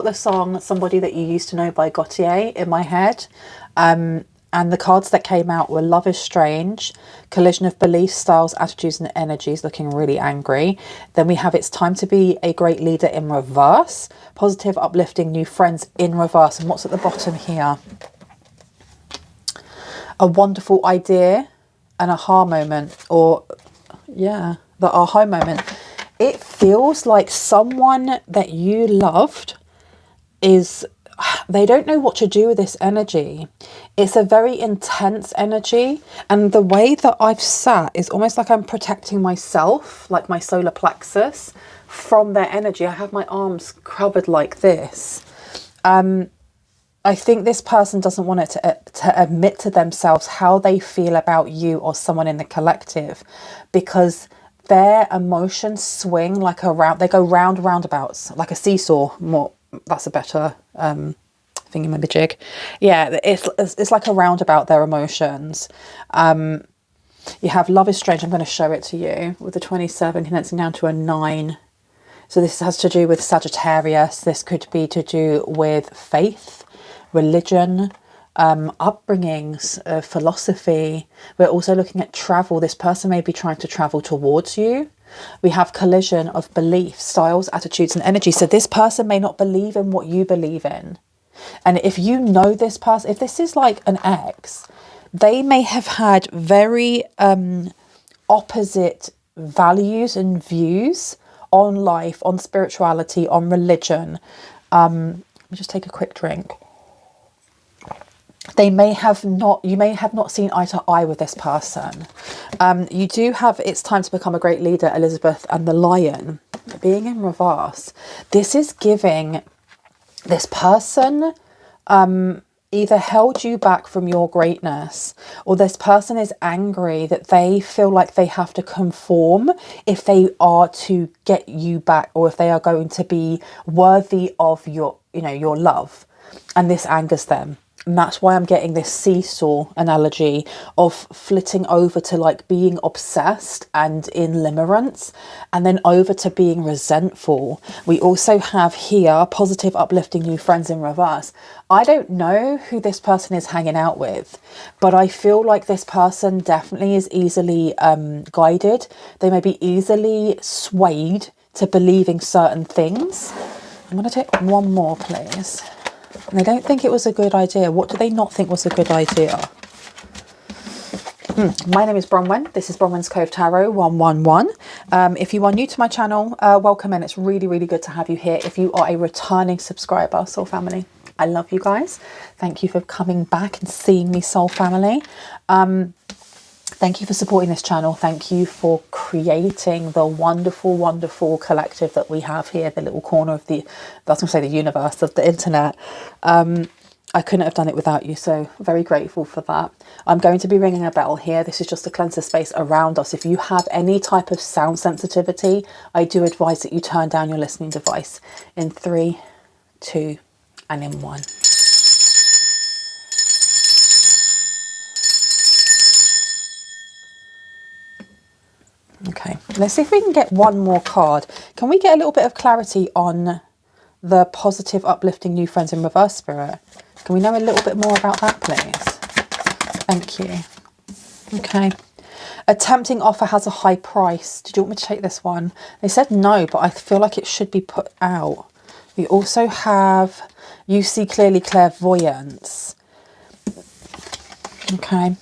the song Somebody That You Used to Know by Gautier in my head. And the cards that came out were Love is Strange, Collision of Beliefs, Styles, Attitudes and Energies, looking really angry. Then we have It's Time to Be a Great Leader in reverse, Positive, Uplifting New Friends in reverse. And what's at the bottom here? A wonderful idea, an aha moment, or yeah, the aha moment. It feels like someone that you loved is, they don't know what to do with this energy. It's a very intense energy, and the way that I've sat is almost like I'm protecting myself, like my solar plexus, from their energy. I have my arms covered like this. I think this person doesn't want it to admit to themselves how they feel about you or someone in the collective, because their emotions swing like a round, they go roundabouts, like a seesaw. More, that's a better thingamajig. Yeah, it's like a roundabout, their emotions. You have Love is Strange. I'm going to show it to you with the 27 condensing down to a 9. So this has to do with Sagittarius. This could be to do with faith, religion, upbringings, philosophy. We're also looking at travel. This person may be trying to travel towards you. We have collision of beliefs, styles, attitudes and energy. So this person may not believe in what you believe in. And if you know this person, if this is like an ex, they may have had very opposite values and views on life, on spirituality, on religion. Let me just take a quick drink. They may have not, you may have not seen eye to eye with this person. You do have It's Time to Become a Great Leader, Elizabeth and the Lion being in reverse. This is giving this person either held you back from your greatness, or this person is angry that they feel like they have to conform if they are to get you back, or if they are going to be worthy of your, you know, your love, and this angers them. And that's why I'm getting this seesaw analogy of flitting over to like being obsessed and in limerence, and then over to being resentful. We also have here positive, uplifting new friends in reverse. I don't know who this person is hanging out with, but I feel like this person definitely is easily guided. They may be easily swayed to believing certain things. I'm going to take one more, please. And they don't think it was a good idea. What do they not think was a good idea? My name is Bronwyn. This is Bronwyn's Cove Tarot 111. If you are new to my channel, welcome in. It's really, really good to have you here. If you are a returning subscriber, Soul Family, I love you guys. Thank you for coming back and seeing me, Soul Family. Thank you for supporting this channel. Thank you for creating the wonderful, wonderful collective that we have here, the little corner of the, I was going to say the universe, of the internet. I couldn't have done it without you, so very grateful for that. I'm going to be ringing a bell here. This is just to cleanse the space around us. If you have any type of sound sensitivity, I do advise that you turn down your listening device in 3, 2, and in 1. Okay, let's see if we can get one more card. Can we get a little bit of clarity on the positive, uplifting new friends in reverse, Spirit? Can we know a little bit more about that, please? Thank you. Okay. A tempting offer has a high price. Did you want me to take this one? They said no, but I feel like it should be put out. We also have You See Clearly, clairvoyance. Okay.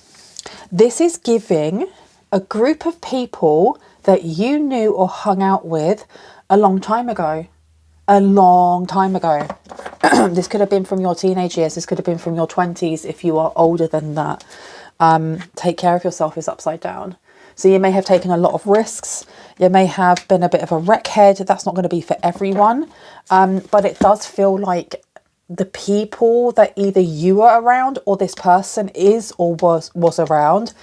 This is giving a group of people that you knew or hung out with a long time ago. A long time ago. This could have been from your teenage years. This could have been from your 20s if you are older than that. Take care of yourself is upside down. So you may have taken a lot of risks. You may have been a bit of a wreckhead. That's not going to be for everyone. But it does feel like the people that either you were around or this person is or was around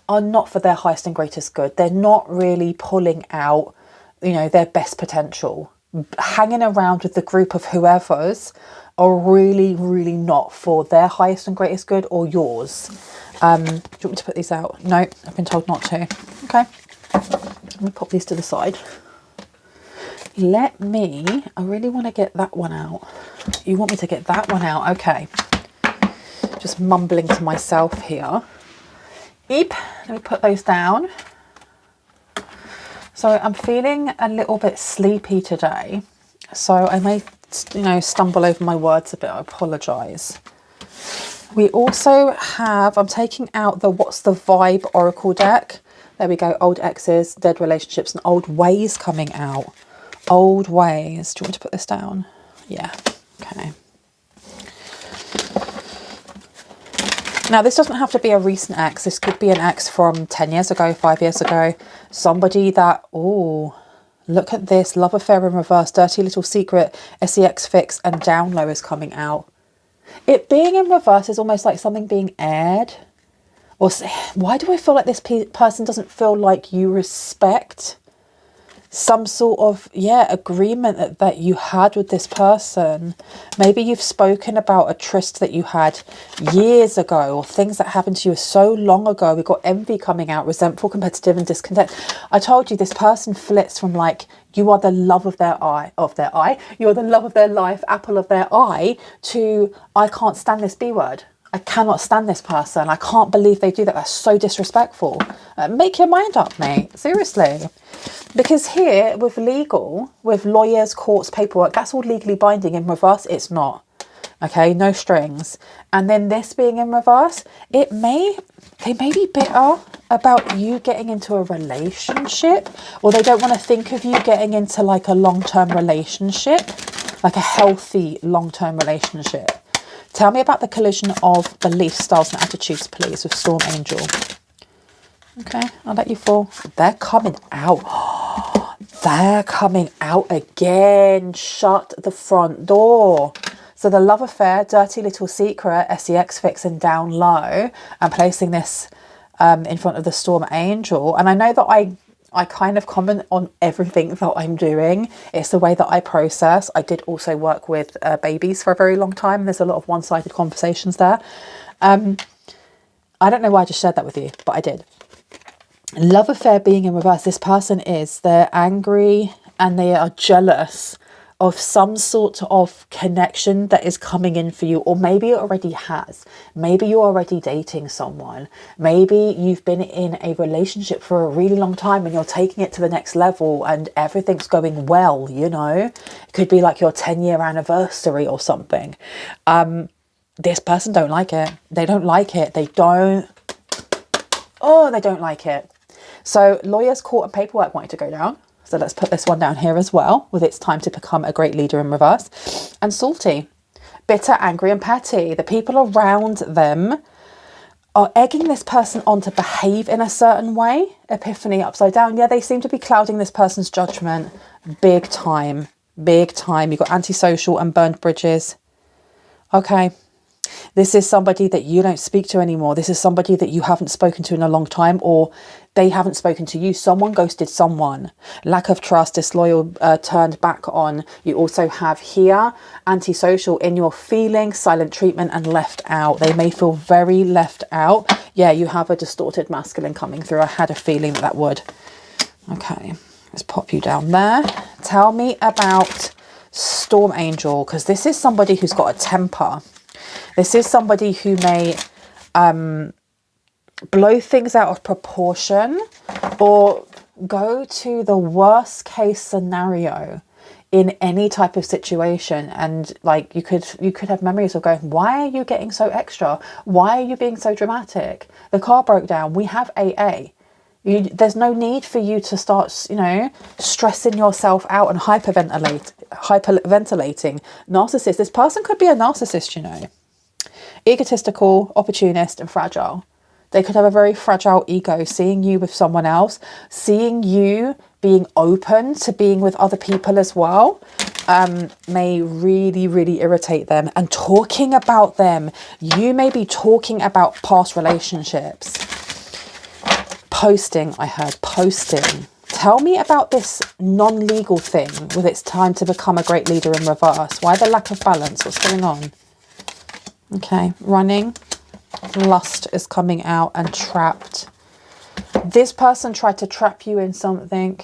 are not for their highest and greatest good. They're not really pulling out, you know, their best potential. Hanging around with the group of whoever's are really, really not for their highest and greatest good or yours. Do you want me to put these out? No, I've been told not to. Okay. I'm going to pop these to the side. I really want to get that one out. You want me to get that one out? Okay. Just mumbling to myself here. Eep, let me put those down. So I'm feeling a little bit sleepy today. So I may, stumble over my words a bit. I apologise. We also have, I'm taking out the What's the Vibe Oracle deck. There we go. Old exes, dead relationships, and old ways coming out. Old ways. Do you want to put this down? Yeah. Okay. Now, this doesn't have to be a recent ex. This could be an ex from 10 years ago, 5 years ago. Somebody that, oh, look at this. Love affair in reverse, dirty little secret, SEX fix, and down low is coming out. It being in reverse is almost like something being aired. Or why do I feel like this person doesn't feel like you respect some sort of, agreement that you had with this person? Maybe you've spoken about a tryst that you had years ago, or things that happened to you so long ago. We've got envy coming out, resentful, competitive, and discontent. I told you this person flits from like, you are the love of their eye, you're the love of their life, apple of their eye, to I can't stand this B word. I cannot stand this person. I can't believe they do that. That's so disrespectful. Make your mind up, mate. Seriously. Because here, with legal, with lawyers, courts, paperwork, that's all legally binding. In reverse, it's not. Okay, no strings. And then this being in reverse, they may be bitter about you getting into a relationship, or they don't want to think of you getting into like a long-term relationship, like a healthy long-term relationship. Tell me about the collision of beliefs, styles and attitudes, please, with Storm Angel. Okay, I'll let you fall. They're coming out. They're coming out again. Shut the front door. So the love affair, dirty little secret, SEX fix and down low. I'm placing this in front of the Storm Angel. And I know that I kind of comment on everything that I'm doing. It's the way that I process. I did also work with babies for a very long time. There's a lot of one-sided conversations there. I don't know why I just shared that with you, but I did. Love affair being in reverse. This person they're angry and they are jealous of some sort of connection that is coming in for you, or maybe it already has. Maybe you're already dating someone. Maybe you've been in a relationship for a really long time and you're taking it to the next level and everything's going well, It could be like your 10-year anniversary or something. This person don't like it. They don't like it. They don't like it. So lawyers, court and paperwork want you to go down. So let's put this one down here as well, with it's time to become a great leader in reverse. And salty, bitter, angry and petty. The people around them are egging this person on to behave in a certain way. Epiphany upside down. Yeah, they seem to be clouding this person's judgment big time. Big time. You've got antisocial and burned bridges. Okay. This is somebody that you don't speak to anymore. This is somebody that you haven't spoken to in a long time, or they haven't spoken to you. Someone ghosted someone. Lack of trust, disloyal, turned back on. You also have here antisocial, in your feelings, silent treatment and left out. They may feel very left out. Yeah, you have a distorted masculine coming through. I had a feeling that would. Okay, let's pop you down there. Tell me about Storm Angel, because this is somebody who's got a temper. This is somebody who may blow things out of proportion or go to the worst case scenario in any type of situation. And like you could have memories of going, why are you getting so extra? Why are you being so dramatic? The car broke down. We have AA. There's no need for you to start, stressing yourself out and hyperventilating. Narcissist. This person could be a narcissist, Egotistical, opportunist and fragile. They could have a very fragile ego, seeing you with someone else, seeing you being open to being with other people as well, may really, really irritate them. And talking about them, you may be talking about past relationships. Posting, I heard, posting. Tell me about this non-legal thing with it's time to become a great leader in reverse. Why the lack of balance? What's going on? Okay, running. Lust is coming out and trapped. This person tried to trap you in something.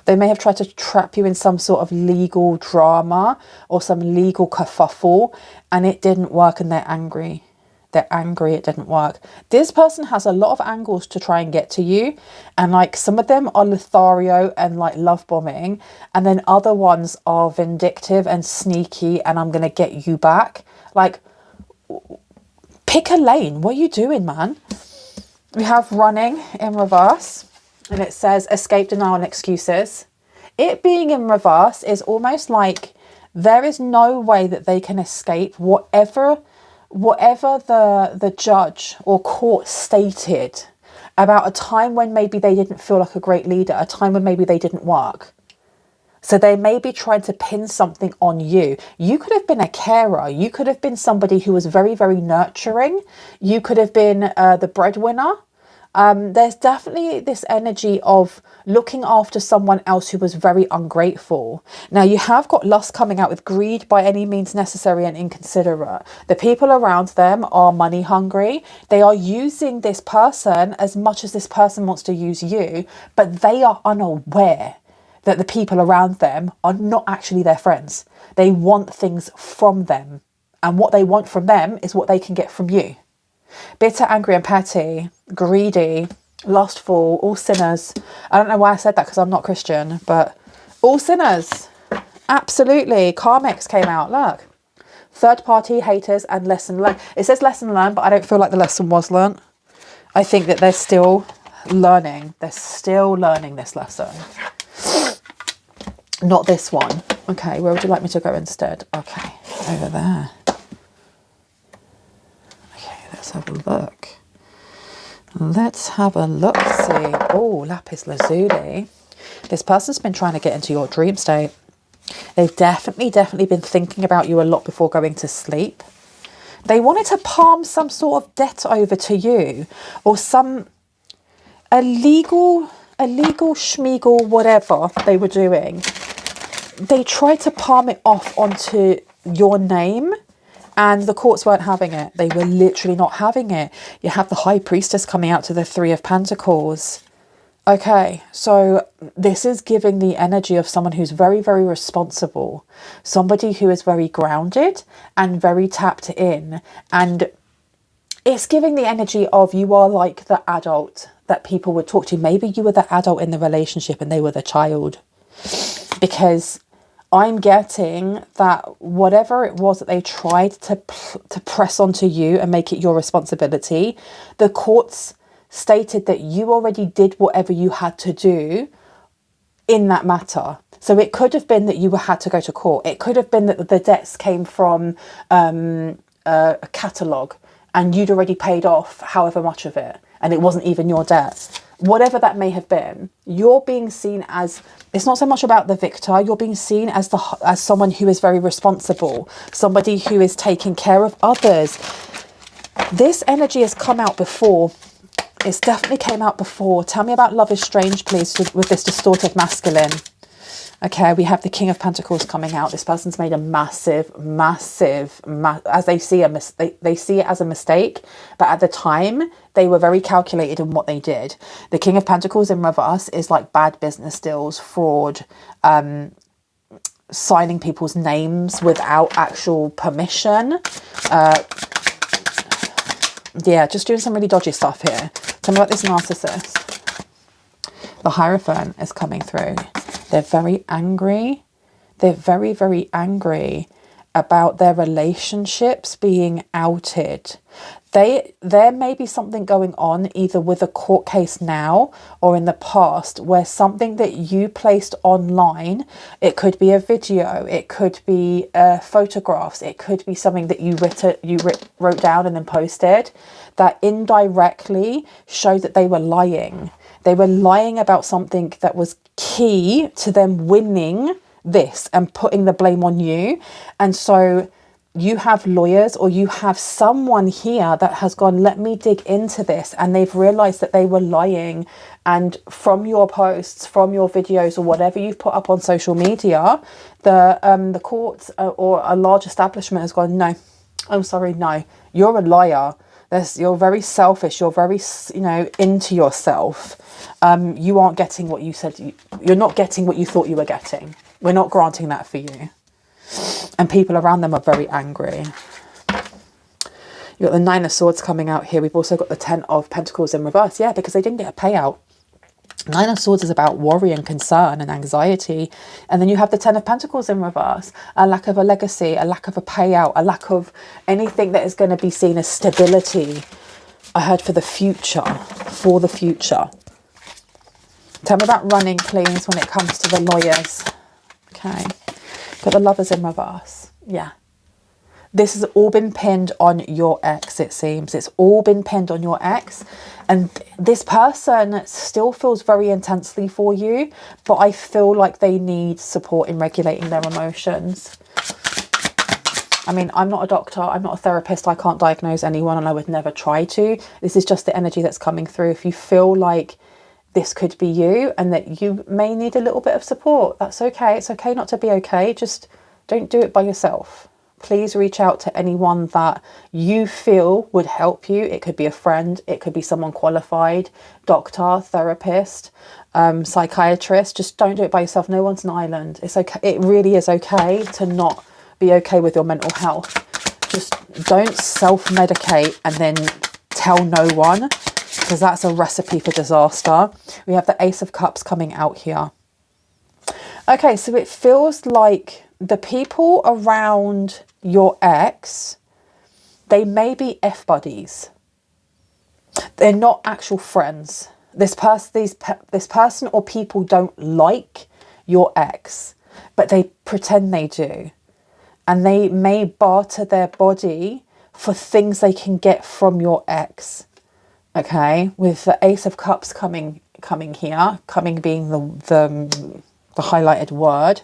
They may have tried to trap you in some sort of legal drama or some legal kerfuffle, and it didn't work, and they're angry. They're angry it didn't work. This person has a lot of angles to try and get to you, and like some of them are Lothario and like love bombing, and then other ones are vindictive and sneaky and I'm gonna get you back. Like, pick a lane. What are you doing, man? We have running in reverse, and it says escape, denial and excuses. It being in reverse is almost like there is no way that they can escape whatever the judge or court stated about a time when maybe they didn't feel like a great leader, a time when maybe they didn't work. So they may be trying to pin something on you. You could have been a carer. You could have been somebody who was very, very nurturing. You could have been the breadwinner. There's definitely this energy of looking after someone else who was very ungrateful. Now, you have got lust coming out with greed by any means necessary and inconsiderate. The people around them are money hungry. They are using this person as much as this person wants to use you, but they are unaware that the people around them are not actually their friends. They want things from them. And what they want from them is what they can get from you. Bitter, angry and petty, greedy, lustful, all sinners. I don't know why I said that because I'm not Christian, but all sinners. Absolutely. Karmics came out, look. Third party, haters and lesson learned. It says lesson learned, but I don't feel like the lesson was learnt. I think that they're still learning. They're still learning this lesson. Not this one. Okay, where would you like me to go instead? Okay, over there. Okay, let's have a look. Let's have a look, see. Oh, lapis lazuli. This person's been trying to get into your dream state. They've definitely been thinking about you a lot before going to sleep. They wanted to palm some sort of debt over to you, or some illegal schmeagle, whatever they were doing. They tried to palm it off onto your name, and the courts weren't having it. They were literally not having it. You have the High Priestess coming out to the Three of Pentacles. Okay, so this is giving the energy of someone who's very, very responsible. Somebody who is very grounded and very tapped in. And it's giving the energy of you are like the adult that people would talk to. Maybe you were the adult in the relationship and they were the child. Because I'm getting that whatever it was that they tried to press onto you and make it your responsibility, the courts stated that you already did whatever you had to do in that matter. So it could have been that you had to go to court. It could have been that the debts came from a catalogue and you'd already paid off however much of it, and it wasn't even your debt. Whatever that may have been, you're being seen as, it's not so much about the victor, you're being seen as someone who is very responsible, somebody who is taking care of others. This energy has come out before. It's definitely came out before. Tell me about love is strange, please, with this distorted masculine. Okay, we have the King of Pentacles coming out. This person's made a massive, as they see they see it as a mistake, but at the time they were very calculated in what they did. The King of Pentacles in reverse is like bad business deals, fraud, signing people's names without actual permission. Yeah, just doing some really dodgy stuff here. Tell me about this narcissist. The Hierophant is coming through. They're very angry. They're very, very angry about their relationships being outed. There may be something going on either with a court case now or in the past where something that you placed online, it could be a video, it could be photographs, it could be something that you wrote down and then posted, that indirectly showed that they were lying. They were lying about something that was key to them winning this and putting the blame on you. And so you have lawyers, or you have someone here that has gone, let me dig into this, and they've realized that they were lying. And from your posts, from your videos, or whatever you've put up on social media, the courts or a large establishment has gone, no, I'm sorry, no, you're a liar. You're very selfish. You're very, into yourself. You aren't getting what you said. You're not getting what you thought you were getting. We're not granting that for you. And people around them are very angry. You've got the 9 of Swords coming out here. We've also got the 10 of Pentacles in reverse. Yeah, because they didn't get a payout. 9 of Swords is about worry and concern and anxiety. And then you have the 10 of Pentacles in reverse. A lack of a legacy, a lack of a payout, a lack of anything that is going to be seen as stability. I heard for the future. For the future. Tell me about running, please, when it comes to the lawyers. Okay. Got the Lovers in reverse. Yeah. This has all been pinned on your ex, it seems. It's all been pinned on your ex. And this person still feels very intensely for you, but I feel like they need support in regulating their emotions. I mean, I'm not a doctor. I'm not a therapist. I can't diagnose anyone, and I would never try to. This is just the energy that's coming through. If you feel like this could be you and that you may need a little bit of support, that's okay. It's okay not to be okay. Just don't do it by yourself. Please reach out to anyone that you feel would help you. It could be a friend. It could be someone qualified, doctor, therapist, psychiatrist. Just don't do it by yourself. No one's an island. It's okay. It really is okay to not be okay with your mental health. Just don't self-medicate and then tell no one, because that's a recipe for disaster. We have the Ace of Cups coming out here. Okay, so it feels like the people around your ex, they may be F-buddies. They're not actual friends. This person or people don't like your ex, but they pretend they do. And they may barter their body for things they can get from your ex. Okay, with the Ace of Cups coming here, coming being the highlighted word.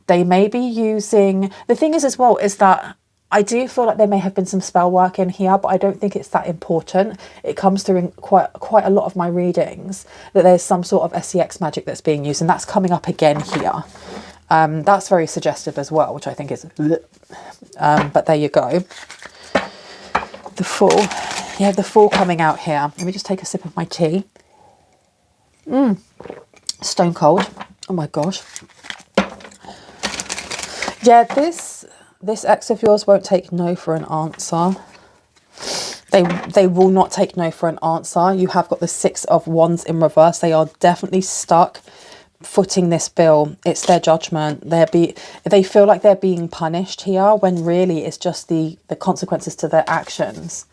They may be using, the thing is as well, is that I do feel like there may have been some spell work in here, but I don't think it's that important. It comes through in quite a lot of my readings that there's some sort of SEX magic that's being used, and that's coming up again here. That's very suggestive as well, which I think is, but there you go. The Fool. You have the Fool coming out here. Let me just take a sip of my tea. Stone cold. Oh my gosh. Yeah, this ex of yours won't take no for an answer. They will not take no for an answer. You have got the 6 of Wands in reverse. They are definitely stuck footing this bill. It's their judgment. They feel like they're being punished here, when really it's just the consequences to their actions.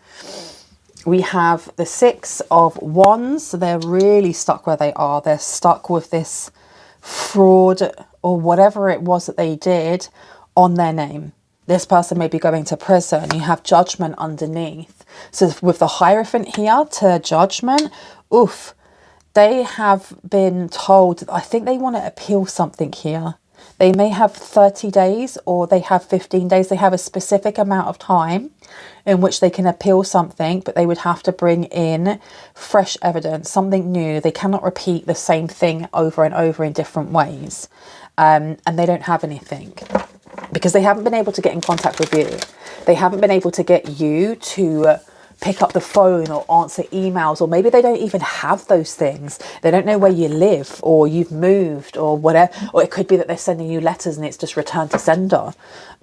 We have the 6 of Wands. So they're really stuck where they are. They're stuck with this fraud or whatever it was that they did on their name. This person may be going to prison. You have Judgment underneath. So with the Hierophant here to Judgment, oof, they have been told, I think they want to appeal something here. They may have 30 days or they have 15 days. They have a specific amount of time in which they can appeal something, but they would have to bring in fresh evidence, something new. They cannot repeat the same thing over and over in different ways. And they don't have anything because they haven't been able to get in contact with you. They haven't been able to get you to pick up the phone or answer emails, or maybe they don't even have those things. They don't know where you live, or you've moved, or whatever. Or it could be that they're sending you letters and it's just return to sender.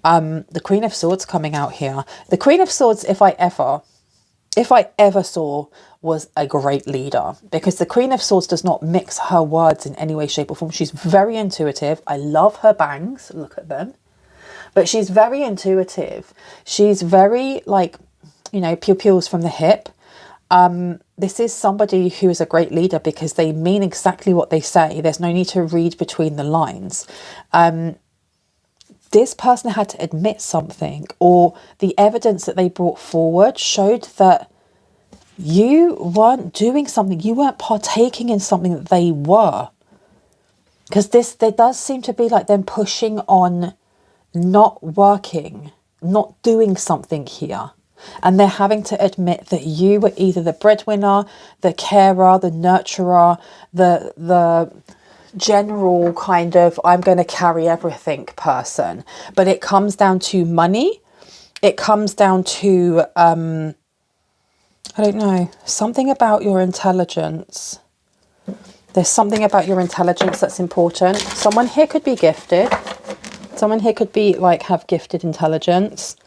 The Queen of Swords coming out here. The Queen of Swords, if I ever saw, was a great leader, because the Queen of Swords does not mix her words in any way, shape or form. She's very intuitive. I love her bangs. Look at them. But she's very intuitive. She's very pew-pews from the hip. This is somebody who is a great leader because they mean exactly what they say. There's no need to read between the lines. This person had to admit something, or the evidence that they brought forward showed that you weren't doing something. You weren't partaking in something that they were. Because there does seem to be like them pushing on not working, not doing something here. And they're having to admit that you were either the breadwinner, the carer, the nurturer, the general kind of I'm going to carry everything person. But it comes down to money. It comes down to I don't know. Something about your intelligence. There's something about your intelligence that's important. Someone here could be gifted. Someone here could be like have gifted intelligence,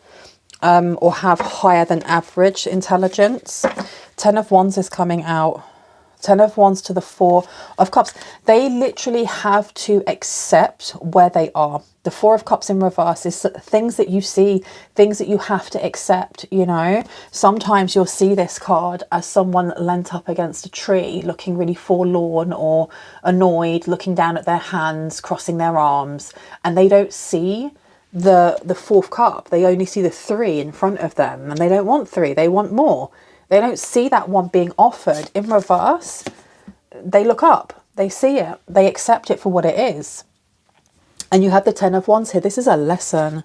or have higher than average intelligence. 10 of Wands is coming out. 10 of Wands to the 4 of Cups. They literally have to accept where they are. The 4 of Cups in reverse is things that you see, things that you have to accept, you know. Sometimes you'll see this card as someone leant up against a tree, looking really forlorn or annoyed, looking down at their hands, crossing their arms, and they don't see the 4th cup. They only see the 3 in front of them, and they don't want 3, they want more. They don't see that one being offered. In reverse, they look up, they see it, they accept it for what it is. And you have the 10 of Wands here. This is a lesson.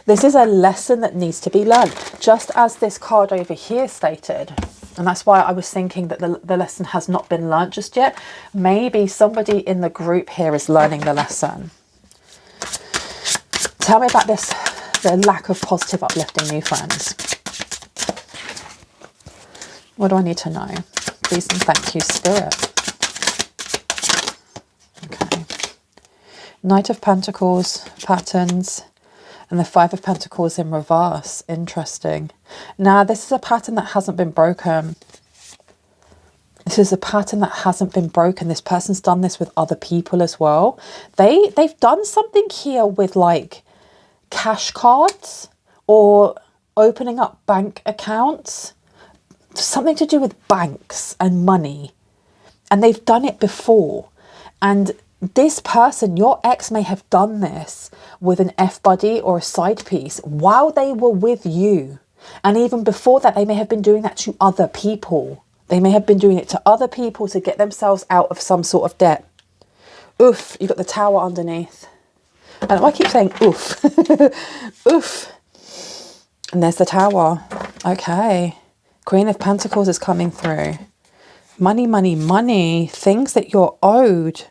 This is a lesson that needs to be learned, just as this card over here stated. And that's why I was thinking that the lesson has not been learned just yet. Maybe somebody in the group here is learning the lesson. Tell me about this, the lack of positive, uplifting new friends. What do I need to know? Please and thank you, Spirit. Okay. Knight of Pentacles, patterns, and the 5 of Pentacles in reverse. Interesting. Now, this is a pattern that hasn't been broken. This is a pattern that hasn't been broken. This person's done this with other people as well. They've done something here with like cash cards or opening up bank accounts. Something to do with banks and money, and they've done it before. And this person, your ex, may have done this with an F-buddy or a side piece while they were with you, and even before that they may have been doing that to other people. They may have been doing it to other people to get themselves out of some sort of debt. Oof, you've got the Tower underneath, and I keep saying oof. Oof, and there's the Tower. Okay. Queen of Pentacles is coming through. Money, money, money. Things that you're owed.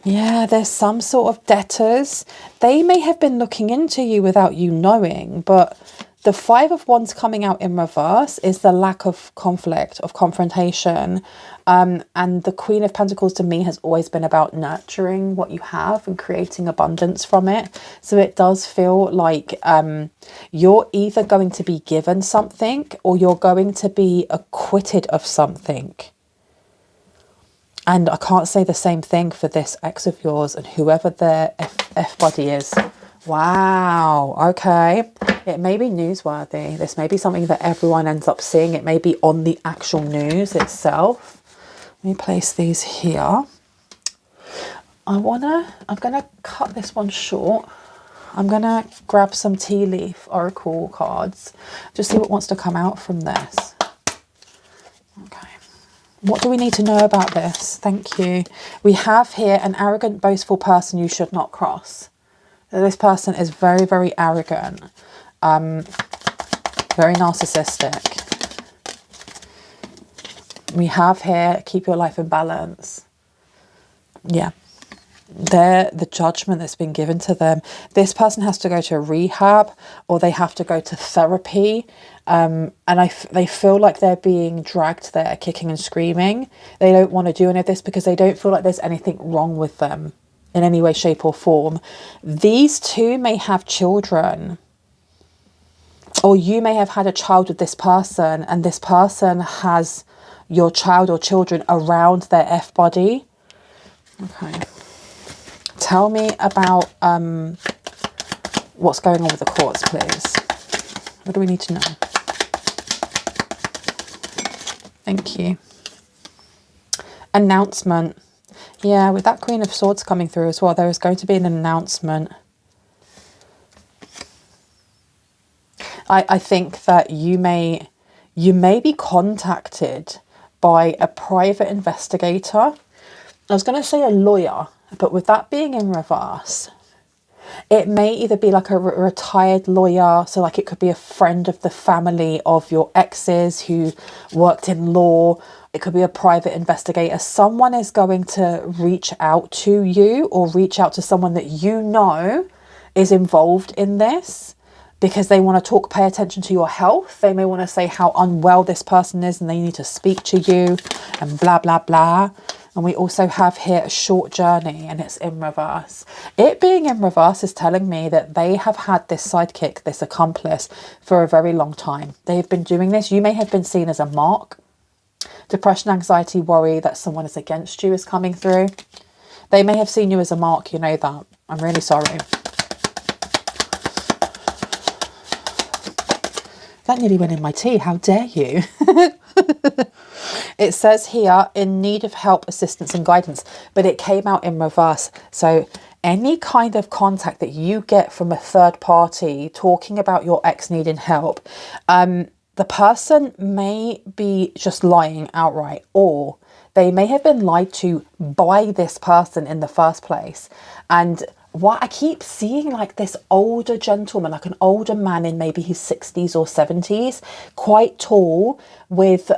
Yeah, there's some sort of debtors. They may have been looking into you without you knowing, but the 5 of Wands coming out in reverse is the lack of conflict, of confrontation. And the Queen of Pentacles to me has always been about nurturing what you have and creating abundance from it. So it does feel like you're either going to be given something or you're going to be acquitted of something. And I can't say the same thing for this ex of yours and whoever their F-buddy is. Wow, okay. It may be newsworthy. This may be something that everyone ends up seeing. It may be on the actual news itself. Let me place these here. I'm gonna cut this one short. I'm gonna grab some tea leaf oracle cards. Just see what wants to come out from this. Okay. What do we need to know about this? Thank you. We have here an arrogant, boastful person you should not cross. This person is very, very arrogant, very narcissistic. We have here, keep your life in balance. Yeah, they're the judgment that's been given to them. This person has to go to rehab or they have to go to therapy. And they feel like they're being dragged there, kicking and screaming. They don't want to do any of this because they don't feel like there's anything wrong with them in any way, shape or form. These two may have children, or you may have had a child with this person and this person has your child or children around their F-body. Okay. Tell me about what's going on with the courts, please. What do we need to know? Thank you. Announcement. Yeah, with that Queen of Swords coming through as well, there is going to be an announcement. I think that you may be contacted by a private investigator. I was going to say a lawyer, but with that being in reverse, it may either be like a retired lawyer, so like it could be a friend of the family of your exes who worked in law. It could be a private investigator. Someone is going to reach out to you or reach out to someone that you know is involved in this. because they want to pay attention to your health. They may want to say how unwell this person is and they need to speak to you and blah, blah, blah. And we also have here a short journey, and it's in reverse. It being in reverse is telling me that they have had this sidekick, this accomplice, for a very long time. They've been doing this. You may have been seen as a mark. Depression, anxiety, worry that someone is against you is coming through. They may have seen you as a mark, you know that. I'm really sorry. That nearly went in my tea. How dare you? It says here, in need of help, assistance and guidance, but it came out in reverse. So any kind of contact that you get from a third party talking about your ex needing help, the person may be just lying outright, or they may have been lied to by this person in the first place. And what I keep seeing, like this older gentleman, like an older man in maybe his 60s or 70s, quite tall, with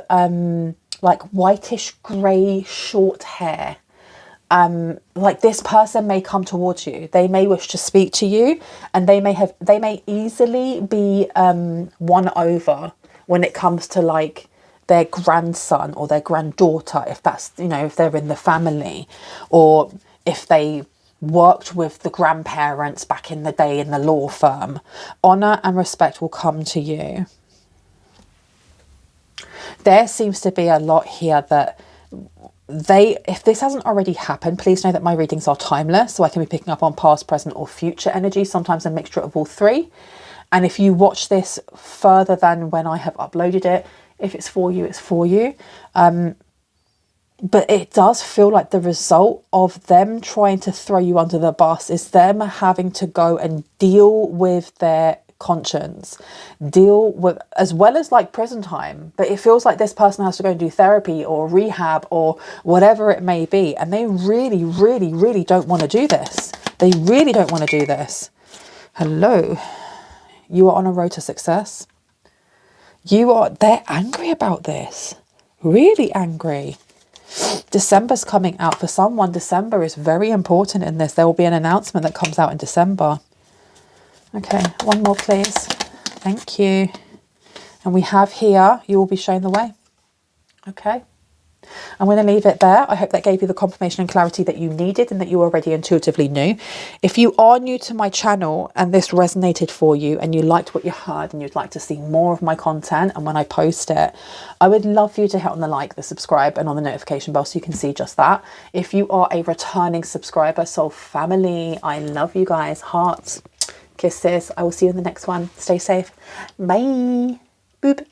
like whitish grey short hair. Like this person may come towards you. They may wish to speak to you, and they may easily be won over when it comes to like their grandson or their granddaughter, if that's, you know, if they're in the family, or if they worked with the grandparents back in the day in the law firm. Honor and respect will come to you. There seems to be a lot here that if this hasn't already happened, please know that my readings are timeless, so I can be picking up on past, present or future energy, sometimes a mixture of all three. And if you watch this further than when I have uploaded it, if it's for you, it's for you. But it does feel like the result of them trying to throw you under the bus is them having to go and deal with their conscience, deal with, as well as like prison time. But it feels like this person has to go and do therapy or rehab or whatever it may be. And they really, really, really don't want to do this. They really don't want to do this. Hello. You are on a road to success. They're angry about this. Really angry. December's coming out for someone. December is very important in this. There will be an announcement that comes out in December. Okay, one more please. Thank you. And we have here, you will be shown the way. Okay. I'm going to leave it there. I hope that gave you the confirmation and clarity that you needed and that you already intuitively knew. If you are new to my channel and this resonated for you and you liked what you heard and you'd like to see more of my content and when I post it, I would love for you to hit on the like, the subscribe and on the notification bell so you can see just that. If you are a returning subscriber, soul family, I love you guys. Hearts, kisses. I will see you in the next one. Stay safe. Bye. Boop.